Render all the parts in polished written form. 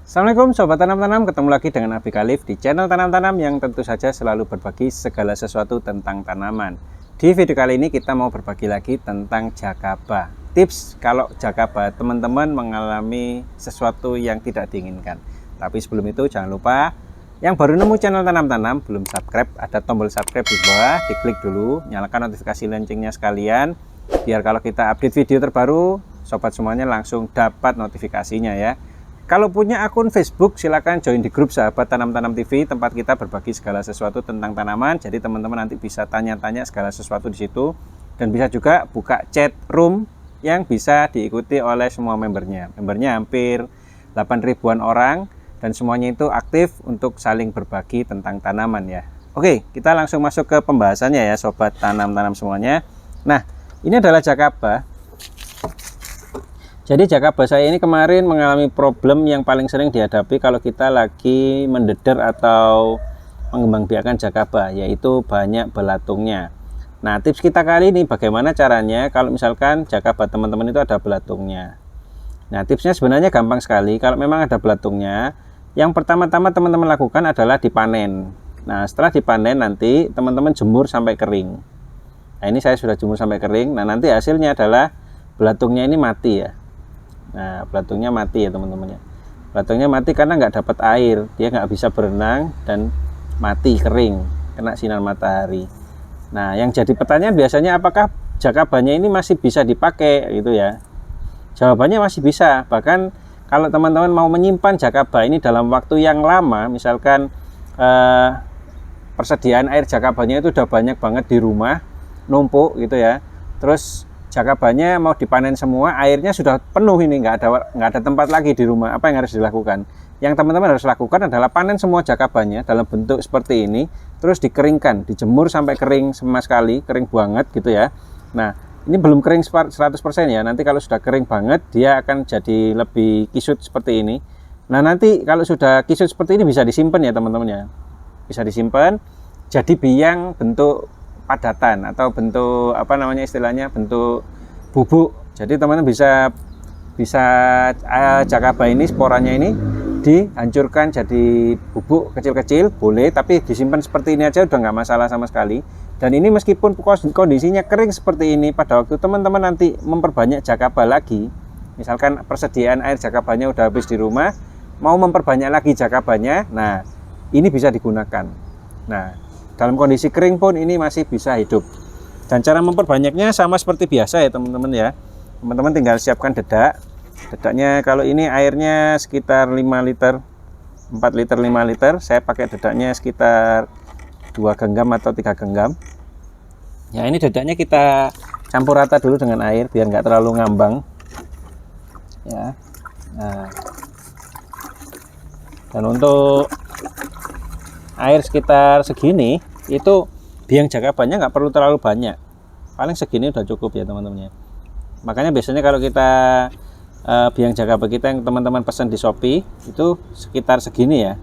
Assalamualaikum Sobat Tanam-Tanam, ketemu lagi dengan Abi Khalif di channel Tanam-Tanam yang tentu saja selalu berbagi segala sesuatu tentang tanaman. Di video kali ini kita mau berbagi lagi tentang jakaba. Tips kalau jakaba teman-teman mengalami sesuatu yang tidak diinginkan. Tapi sebelum itu jangan lupa yang baru nemu channel Tanam-Tanam belum subscribe, ada tombol subscribe di bawah, diklik dulu, nyalakan notifikasi loncengnya sekalian biar kalau kita update video terbaru sobat semuanya langsung dapat notifikasinya ya. Kalau punya akun Facebook, silakan join di grup Sahabat Tanam-Tanam TV, tempat kita berbagi segala sesuatu tentang tanaman. Jadi teman-teman nanti bisa tanya-tanya segala sesuatu di situ, dan bisa juga buka chat room yang bisa diikuti oleh semua membernya. Membernya hampir 8 ribuan orang, dan semuanya itu aktif untuk saling berbagi tentang tanaman ya. Oke, kita langsung masuk ke pembahasannya ya, Sobat Tanam-Tanam semuanya. Nah, ini adalah jakaba. Jadi jakaba saya ini kemarin mengalami problem yang paling sering dihadapi kalau kita lagi mendeder atau mengembangbiakan jakaba, yaitu banyak belatungnya. Nah, tips kita kali ini bagaimana caranya kalau misalkan jakaba teman-teman itu ada belatungnya. Nah, tipsnya sebenarnya gampang sekali. Kalau memang ada belatungnya, yang pertama-tama teman-teman lakukan adalah dipanen. Nah, setelah dipanen nanti teman-teman jemur sampai kering. Nah, ini saya sudah jemur sampai kering. Nah, nanti hasilnya adalah belatungnya ini mati ya. Nah, belatungnya mati ya teman-teman ya. Belatungnya mati karena nggak dapat air, dia nggak bisa berenang dan mati kering, kena sinar matahari. Nah, yang jadi pertanyaan biasanya apakah jakabanya ini masih bisa dipakai gitu ya? Jawabannya masih bisa. Bahkan kalau teman-teman mau menyimpan jakaba ini dalam waktu yang lama, misalkan persediaan air jakabanya itu udah banyak banget di rumah, numpuk gitu ya. Terus jakabanya mau dipanen semua, airnya sudah penuh ini, nggak ada tempat lagi di rumah. Apa yang harus dilakukan? Yang teman-teman harus lakukan adalah panen semua jakabanya dalam bentuk seperti ini, terus dikeringkan, dijemur sampai kering sama sekali, kering banget gitu ya. Nah, ini belum kering 100% ya, nanti kalau sudah kering banget dia akan jadi lebih kisut seperti ini. Nah, nanti kalau sudah kisut seperti ini bisa disimpan ya teman-teman ya, bisa disimpan jadi biang bentuk padatan atau bentuk apa namanya istilahnya, bentuk bubuk. Jadi teman-teman bisa jakaba ini, sporanya ini dihancurkan jadi bubuk kecil-kecil boleh, tapi disimpan seperti ini aja udah nggak masalah sama sekali. Dan ini meskipun kondisinya kering seperti ini, pada waktu teman-teman nanti memperbanyak jakaba lagi, misalkan persediaan air jakabanya udah habis di rumah, mau memperbanyak lagi jakabanya, nah ini bisa digunakan. Nah, dalam kondisi kering pun ini masih bisa hidup. Dan cara memperbanyaknya sama seperti biasa ya teman-teman ya. Teman-teman tinggal siapkan dedak. Dedaknya kalau ini airnya sekitar 5 liter, 4 liter 5 liter. Saya pakai dedaknya sekitar 2 genggam atau 3 genggam. Ya, ini dedaknya kita campur rata dulu dengan air biar nggak terlalu ngambang. Ya. Nah. Dan untuk air sekitar segini itu biang jakabanya nggak perlu terlalu banyak, paling segini udah cukup ya teman-teman ya. Makanya biasanya kalau kita biang jakaba kita yang teman-teman pesan di Shopee itu sekitar segini ya,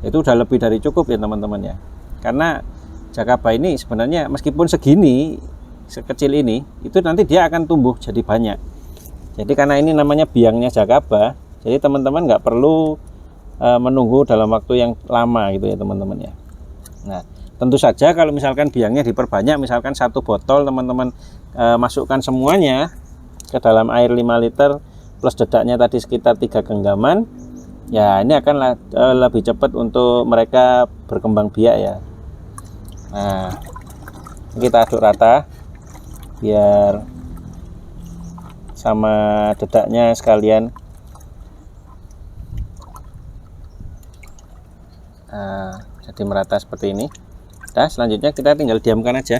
itu udah lebih dari cukup ya teman-teman ya. Karena jakaba ini sebenarnya meskipun segini, sekecil ini, itu nanti dia akan tumbuh jadi banyak. Jadi karena ini namanya biangnya jakaba, jadi teman-teman nggak perlu menunggu dalam waktu yang lama gitu ya teman-teman ya. Nah, tentu saja kalau misalkan biangnya diperbanyak, misalkan 1 botol teman-teman masukkan semuanya ke dalam air 5 liter plus dedaknya tadi sekitar 3 genggaman, ya ini akan lebih cepat untuk mereka berkembang biak ya. Nah, kita aduk rata biar sama dedaknya sekalian. Nah, jadi merata seperti ini. Nah, selanjutnya kita tinggal diamkan aja.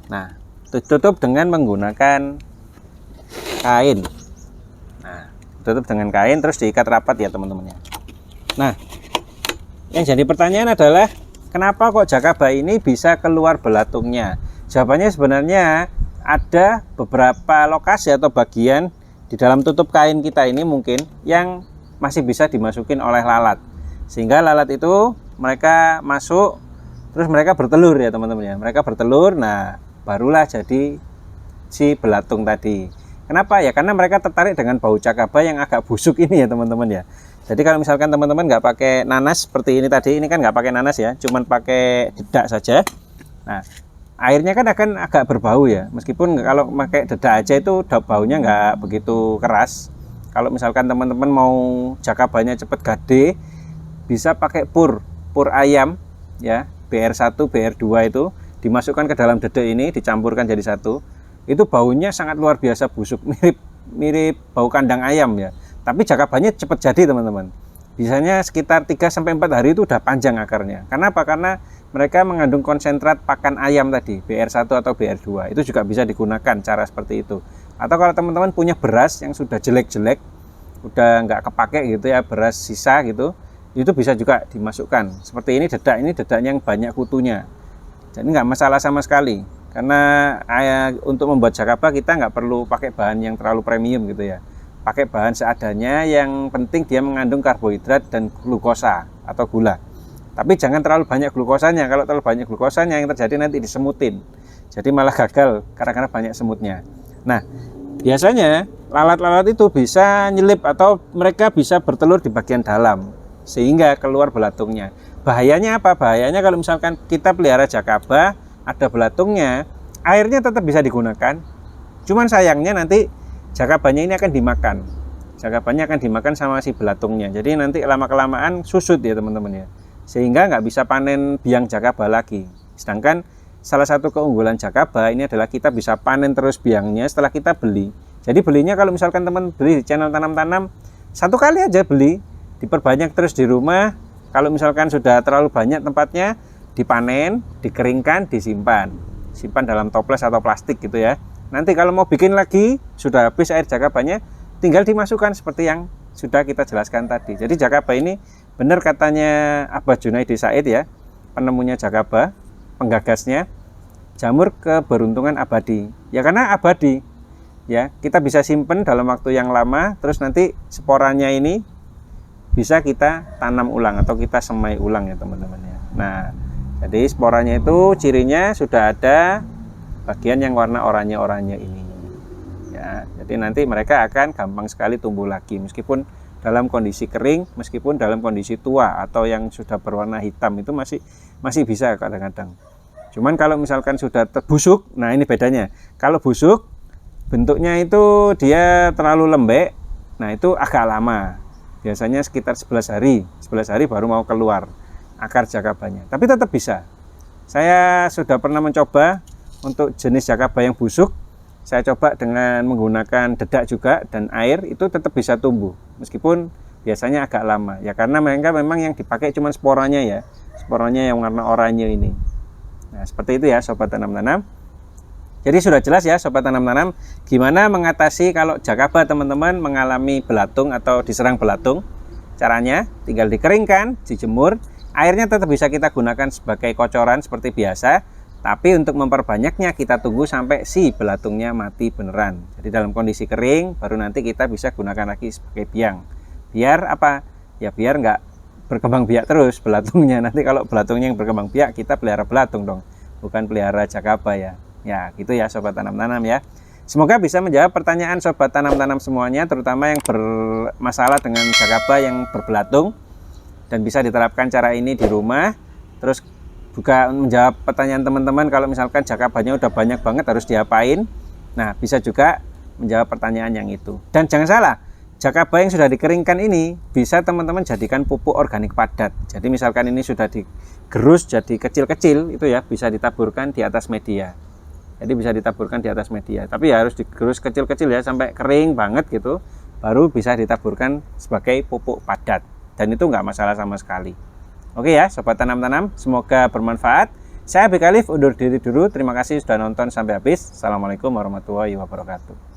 Nah, tutup dengan menggunakan kain. Nah, tutup dengan kain terus diikat rapat ya teman-teman ya. Nah, yang jadi pertanyaan adalah kenapa kok jakaba ini bisa keluar belatungnya? Jawabannya sebenarnya ada beberapa lokasi atau bagian di dalam tutup kain kita ini mungkin yang masih bisa dimasukin oleh lalat. Sehingga lalat itu mereka masuk terus mereka bertelur ya teman-teman ya. Mereka bertelur, nah barulah jadi si belatung tadi. Kenapa ya? Karena mereka tertarik dengan bau jakaba yang agak busuk ini ya teman-teman ya. Jadi kalau misalkan teman-teman nggak pakai nanas seperti ini tadi, ini kan nggak pakai nanas ya, cuman pakai dedak saja. Nah, airnya kan akan agak berbau ya, meskipun kalau pakai dedak aja itu baunya nggak begitu keras. Kalau misalkan teman-teman mau jakabanya cepet gede, bisa pakai pur ayam ya, BR1, BR2 itu dimasukkan ke dalam dedek ini, dicampurkan jadi satu. Itu baunya sangat luar biasa busuk, mirip bau kandang ayam ya. Tapi jakabanya cepet jadi teman-teman. Biasanya sekitar 3-4 hari itu udah panjang akarnya. Kenapa? Karena mereka mengandung konsentrat pakan ayam tadi, BR1 atau BR2. Itu juga bisa digunakan cara seperti itu. Atau kalau teman-teman punya beras yang sudah jelek-jelek, udah nggak kepake gitu ya, beras sisa gitu, itu bisa juga dimasukkan. Seperti ini dedaknya yang banyak kutunya. Jadi nggak masalah sama sekali. Karena untuk membuat jakaba kita nggak perlu pakai bahan yang terlalu premium gitu ya. Pakai bahan seadanya, yang penting dia mengandung karbohidrat dan glukosa atau gula. Tapi jangan terlalu banyak glukosanya. Kalau terlalu banyak glukosanya yang terjadi nanti disemutin. Jadi malah gagal karena banyak semutnya. Nah, biasanya lalat-lalat itu bisa nyelip atau mereka bisa bertelur di bagian dalam sehingga keluar belatungnya. Bahayanya apa? Bahayanya kalau misalkan kita pelihara jakaba, ada belatungnya, airnya tetap bisa digunakan. Cuman sayangnya nanti jakabanya ini akan dimakan. Jakabanya akan dimakan sama si belatungnya. Jadi nanti lama-kelamaan susut ya teman-teman ya. Sehingga nggak bisa panen biang jakaba lagi. Sedangkan salah satu keunggulan jakaba ini adalah kita bisa panen terus biangnya setelah kita beli. Jadi belinya kalau misalkan teman beli di channel tanam-tanam, satu kali aja beli, diperbanyak terus di rumah. Kalau misalkan sudah terlalu banyak tempatnya, dipanen, dikeringkan, disimpan. Simpan dalam toples atau plastik gitu ya. Nanti kalau mau bikin lagi, sudah habis air jakabanya, tinggal dimasukkan seperti yang sudah kita jelaskan tadi. Jadi jakaba ini benar katanya Abah Junaidi Said ya, penemunya jakaba, penggagasnya, jamur keberuntungan abadi. Ya karena abadi, ya kita bisa simpen dalam waktu yang lama, terus nanti sporanya ini bisa kita tanam ulang atau kita semai ulang ya teman-teman ya. Nah, jadi sporanya itu cirinya sudah ada bagian yang warna oranye-oranye ini ya, jadi nanti mereka akan gampang sekali tumbuh lagi meskipun dalam kondisi kering, meskipun dalam kondisi tua atau yang sudah berwarna hitam itu masih bisa kadang-kadang. Cuman kalau misalkan sudah terbusuk, nah ini bedanya. Kalau busuk bentuknya itu dia terlalu lembek, nah itu agak lama, biasanya sekitar 11 hari baru mau keluar akar jakabanya, tapi tetap bisa. Saya sudah pernah mencoba untuk jenis jakaba yang busuk, saya coba dengan menggunakan dedak juga dan air, itu tetap bisa tumbuh meskipun biasanya agak lama ya, karena mereka memang yang dipakai cuma sporanya ya, sporanya yang warna oranye ini. Nah seperti itu ya sobat tanam-tanam. Jadi sudah jelas ya sobat tanam-tanam gimana mengatasi kalau jakaba teman-teman mengalami belatung atau diserang belatung. Caranya tinggal dikeringkan, dijemur, airnya tetap bisa kita gunakan sebagai kocoran seperti biasa. Tapi untuk memperbanyaknya kita tunggu sampai si belatungnya mati beneran. Jadi dalam kondisi kering baru nanti kita bisa gunakan lagi sebagai biang. Biar apa? Ya biar nggak berkembang biak terus belatungnya. Nanti kalau belatungnya yang berkembang biak, kita pelihara belatung dong, bukan pelihara jakaba ya. Ya gitu ya sobat tanam-tanam ya. Semoga bisa menjawab pertanyaan sobat tanam-tanam semuanya, terutama yang bermasalah dengan jakaba yang berbelatung, dan bisa diterapkan cara ini di rumah. Terus juga menjawab pertanyaan teman-teman kalau misalkan jakabanya udah banyak banget harus diapain. Nah bisa juga menjawab pertanyaan yang itu. Dan jangan salah, jakaba yang sudah dikeringkan ini bisa teman-teman jadikan pupuk organik padat. Jadi misalkan ini sudah digerus jadi kecil-kecil, itu ya bisa ditaburkan di atas media. Jadi bisa ditaburkan di atas media, tapi ya harus digerus kecil-kecil ya sampai kering banget gitu, baru bisa ditaburkan sebagai pupuk padat. Dan itu nggak masalah sama sekali. Oke ya sobat tanam-tanam, semoga bermanfaat. Saya Abik Alif undur diri dulu, terima kasih sudah nonton sampai habis. Assalamualaikum warahmatullahi wabarakatuh.